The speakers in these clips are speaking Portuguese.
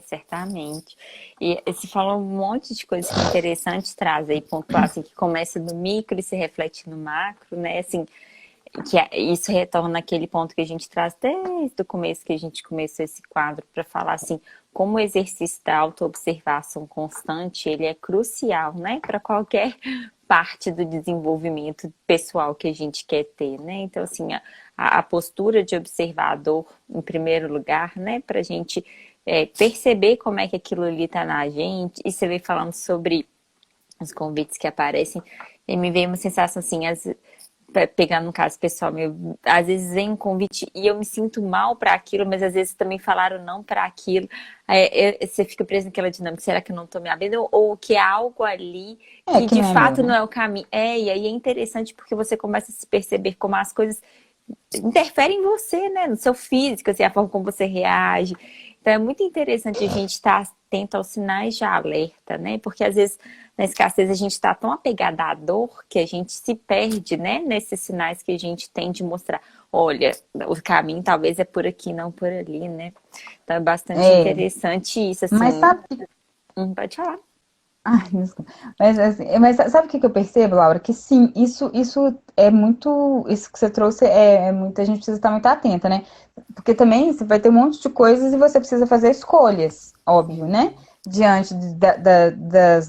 Certamente. E se fala um monte de coisas que é interessante trazer e pontuar, assim, que começa no micro e se reflete no macro, né? Assim, isso retorna àquele ponto que a gente traz desde o começo, que a gente começou esse quadro, para falar assim, como o exercício da autoobservação constante, ele é crucial, né? Para qualquer parte do desenvolvimento pessoal que a gente quer ter, né? Então, assim, a postura de observador, em primeiro lugar, né? Para a gente perceber como é que aquilo ali está na gente. E você veio falando sobre os convites que aparecem, e me veio uma sensação assim, pegando um caso pessoal meu, às vezes vem um convite e eu me sinto mal para aquilo, mas às vezes também falaram não para aquilo. Você fica preso naquela dinâmica, será que eu não estou me abrindo? Ou que é algo ali É, que que de não é meu, fato não né? é o caminho. E aí é interessante porque você começa a se perceber como as coisas interfere em você, né? No seu físico, assim, a forma como você reage. Então é muito interessante a gente estar atento aos sinais de alerta, né? Porque às vezes na escassez a gente está tão apegada à dor que a gente se perde, né? Nesses sinais que a gente tem de mostrar, olha, o caminho talvez é por aqui, não por ali, né? Então é bastante É, interessante isso, mas assim. sabe, Pode falar. ai, desculpa. Mas, assim, mas sabe o que que eu percebo, Laura? Que sim, isso é muito, isso que você trouxe é muito, a gente precisa estar muito atenta, né? Porque também você vai ter um monte de coisas e você precisa fazer escolhas, óbvio, né? Diante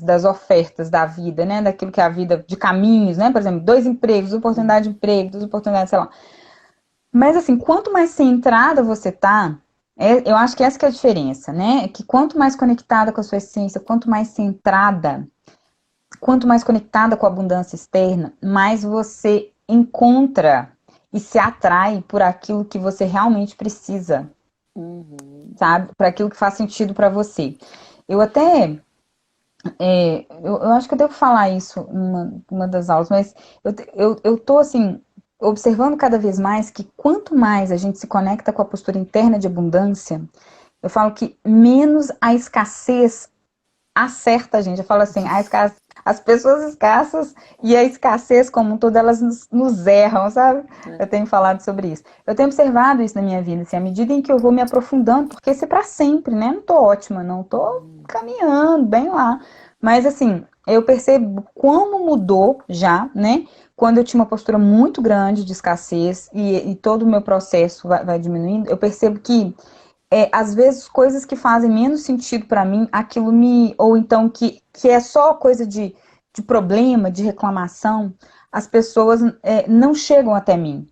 das ofertas da vida, né? Daquilo que é a vida de caminhos, né? Por exemplo, dois empregos, oportunidade de emprego, duas oportunidades, sei lá. Mas assim, quanto mais centrada você tá, eu acho que essa que é a diferença, né? Que quanto mais conectada com a sua essência, quanto mais centrada, quanto mais conectada com a abundância externa, mais você encontra e se atrai por aquilo que você realmente precisa, Uhum. sabe? Para aquilo que faz sentido para você. Eu até, eu acho que eu devo falar isso numa das aulas, mas eu tô assim, observando cada vez mais que quanto mais a gente se conecta com a postura interna de abundância, eu falo que menos a escassez acerta a gente. Eu falo assim, as pessoas escassas e a escassez como um todo, elas nos erram, sabe? Eu tenho falado sobre isso. Eu tenho observado isso na minha vida, assim, à medida em que eu vou me aprofundando, porque isso é para sempre, né? Não tô ótima, não tô caminhando bem lá. Mas assim, eu percebo como mudou já, né? Quando eu tinha uma postura muito grande de escassez e todo o meu processo vai diminuindo, eu percebo que às vezes coisas que fazem menos sentido para mim, aquilo me. Ou então que é só coisa de problema, de reclamação, as pessoas não chegam até mim.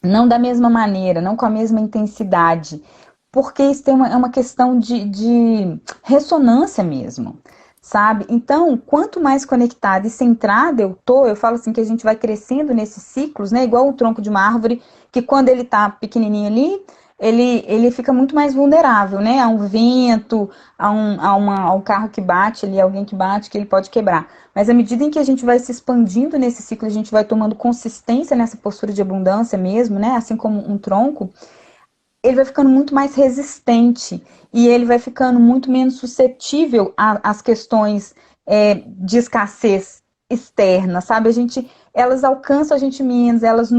Não da mesma maneira, não com a mesma intensidade. Porque isso é uma questão de ressonância mesmo. Sabe? Então, quanto mais conectada e centrada eu tô, eu falo assim que a gente vai crescendo nesses ciclos, né? Igual o tronco de uma árvore, que quando ele tá pequenininho ali, ele fica muito mais vulnerável, né? A um vento, a um carro que bate ali, alguém que bate, que ele pode quebrar. Mas à medida em que a gente vai se expandindo nesse ciclo, a gente vai tomando consistência nessa postura de abundância mesmo, né? Assim como um tronco, ele vai ficando muito mais resistente e ele vai ficando muito menos suscetível às questões de escassez externa, sabe? Elas alcançam a gente menos, elas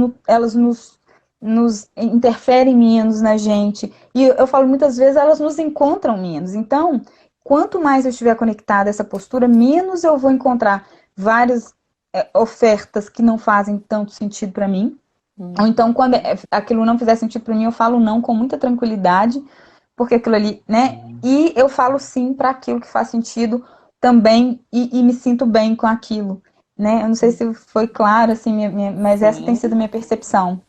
nos interferem menos na gente. E eu falo muitas vezes, elas nos encontram menos. Então, quanto mais eu estiver conectada a essa postura, menos eu vou encontrar várias ofertas que não fazem tanto sentido para mim. Ou então, quando Uhum. aquilo não fizer sentido para mim, eu falo não com muita tranquilidade, porque aquilo ali, né? E eu falo sim para aquilo que faz sentido também e me sinto bem com aquilo, né? Eu não sei se foi claro, assim, mas essa tem Sim. sido a minha percepção.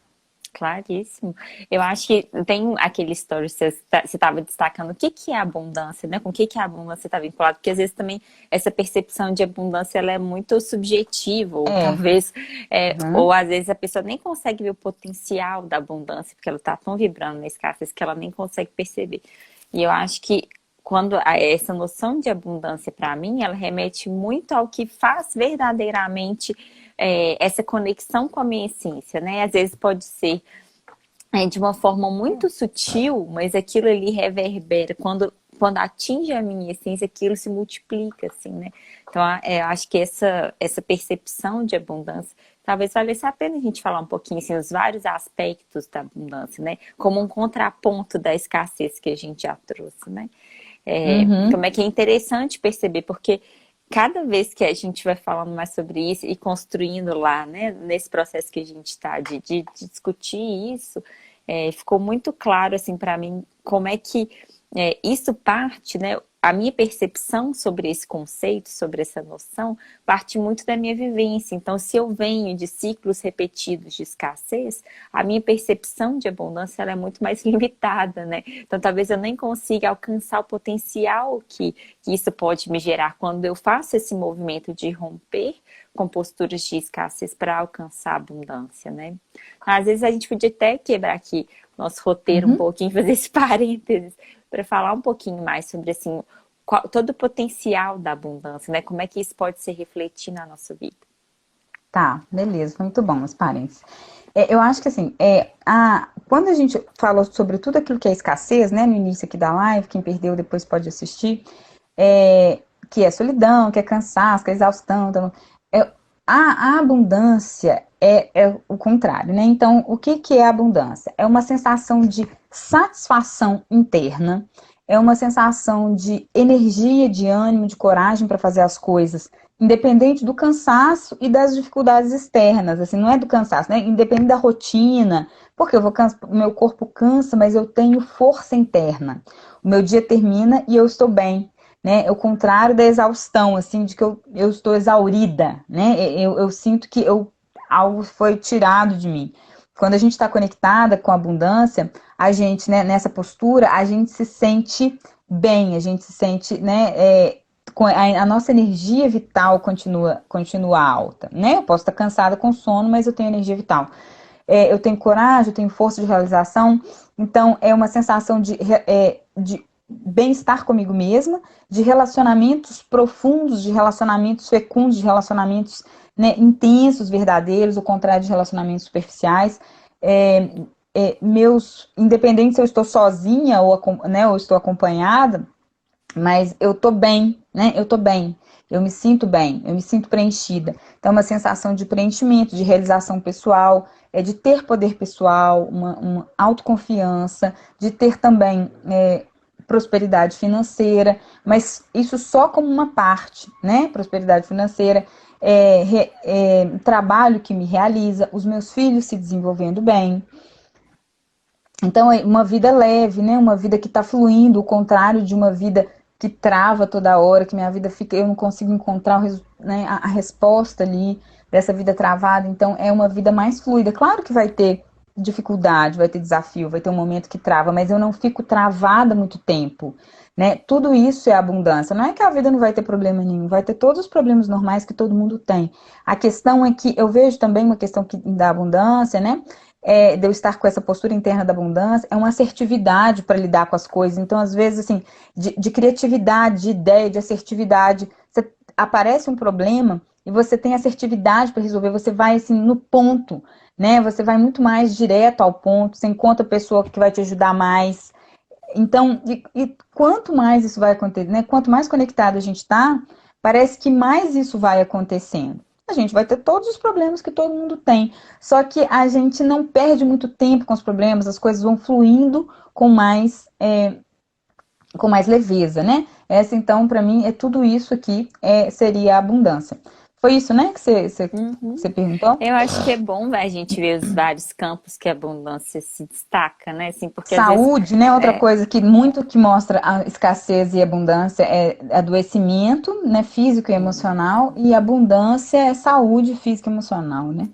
Claríssimo. Eu acho que tem aquele story que você estava destacando o que que é abundância, né? Com o que que a abundância está vinculada, porque às vezes também essa percepção de abundância ela é muito subjetiva, ou É. talvez, ou Uhum. às vezes a pessoa nem consegue ver o potencial da abundância, porque ela está tão vibrando na escassez que ela nem consegue perceber. E eu acho que quando essa noção de abundância para mim, ela remete muito ao que faz verdadeiramente essa conexão com a minha essência, né? Às vezes pode ser de uma forma muito sutil, mas aquilo ali reverbera. Quando atinge a minha essência, aquilo se multiplica, assim, né? Então, eu acho que essa percepção de abundância talvez valesse a pena a gente falar um pouquinho, assim, os vários aspectos da abundância, né? Como um contraponto da escassez que a gente já trouxe, né? Como Uhum. é que é interessante perceber, porque cada vez que a gente vai falando mais sobre isso e construindo lá, né, nesse processo que a gente está de discutir isso, ficou muito claro, assim, para mim, como é que isso parte, né? A minha percepção sobre esse conceito, sobre essa noção, parte muito da minha vivência. Então, se eu venho de ciclos repetidos de escassez, a minha percepção de abundância ela é muito mais limitada, né? Então, talvez eu nem consiga alcançar o potencial que isso pode me gerar quando eu faço esse movimento de romper com posturas de escassez para alcançar a abundância, né? Às vezes a gente podia até quebrar aqui nosso roteiro um Uhum. pouquinho, fazer esse parênteses, para falar um pouquinho mais sobre assim, todo o potencial da abundância, né? Como é que isso pode se refletir na nossa vida. Tá, beleza, muito bom, os parênteses. Eu acho que assim, quando a gente falou sobre tudo aquilo que é escassez, né, no início aqui da live, quem perdeu depois pode assistir, que é solidão, que é cansaço, que é exaustão, então, é, a abundância é o contrário, né? Então, o que que é a abundância? É uma sensação de satisfação interna, é uma sensação de energia, de ânimo, de coragem para fazer as coisas independente do cansaço e das dificuldades externas, assim, não é do cansaço, né? Independente da rotina, porque meu corpo cansa, mas eu tenho força interna. O meu dia termina e eu estou bem, né? É o contrário da exaustão, assim, de que eu estou exaurida, né? Eu sinto que algo foi tirado de mim. Quando a gente está conectada com a abundância, a gente, né, nessa postura, a gente se sente bem, a gente se sente, né, a nossa energia vital continua alta, né? Eu posso estar cansada com sono, mas eu tenho energia vital. Eu tenho coragem, eu tenho força de realização. Então, é uma sensação de bem-estar comigo mesma, de relacionamentos profundos, de relacionamentos fecundos, de relacionamentos, né, intensos, verdadeiros, o contrário de relacionamentos superficiais. Independente se eu estou sozinha né, ou estou acompanhada, mas eu tô bem, né? Eu tô bem, eu me sinto bem, eu me sinto preenchida. Então, é uma sensação de preenchimento, de realização pessoal, de ter poder pessoal, uma autoconfiança, de ter também prosperidade financeira, mas isso só como uma parte, né? Prosperidade financeira, trabalho que me realiza, os meus filhos se desenvolvendo bem. Então, é uma vida leve, né? Uma vida que está fluindo, o contrário de uma vida que trava toda hora, que minha vida fica, eu não consigo encontrar né, a resposta ali dessa vida travada. Então, é uma vida mais fluida. Claro que vai ter dificuldade, vai ter desafio, vai ter um momento que trava, mas eu não fico travada muito tempo, né? Tudo isso é abundância. Não é que a vida não vai ter problema nenhum, vai ter todos os problemas normais que todo mundo tem. A questão é que eu vejo também uma questão da abundância, né? De eu estar com essa postura interna da abundância, é uma assertividade para lidar com as coisas. Então, às vezes, assim, de criatividade, de ideia, de assertividade, aparece um problema e você tem assertividade para resolver, você vai, assim, no ponto, né? Você vai muito mais direto ao ponto, você encontra a pessoa que vai te ajudar mais. Então, e quanto mais isso vai acontecer, né? Quanto mais conectado a gente está, parece que mais isso vai acontecendo. A gente vai ter todos os problemas que todo mundo tem. Só que a gente não perde muito tempo com os problemas, as coisas vão fluindo com mais leveza, né? Essa, então, para mim, tudo isso aqui seria a abundância. Foi isso, né, que Uhum. você perguntou? Eu acho que é bom, né, a gente ver os vários campos que a abundância se destaca, né? Assim, porque às vezes Saúde, né? Outra coisa que muito que mostra a escassez e abundância é adoecimento, né? Físico e emocional, e abundância é saúde física e emocional, né?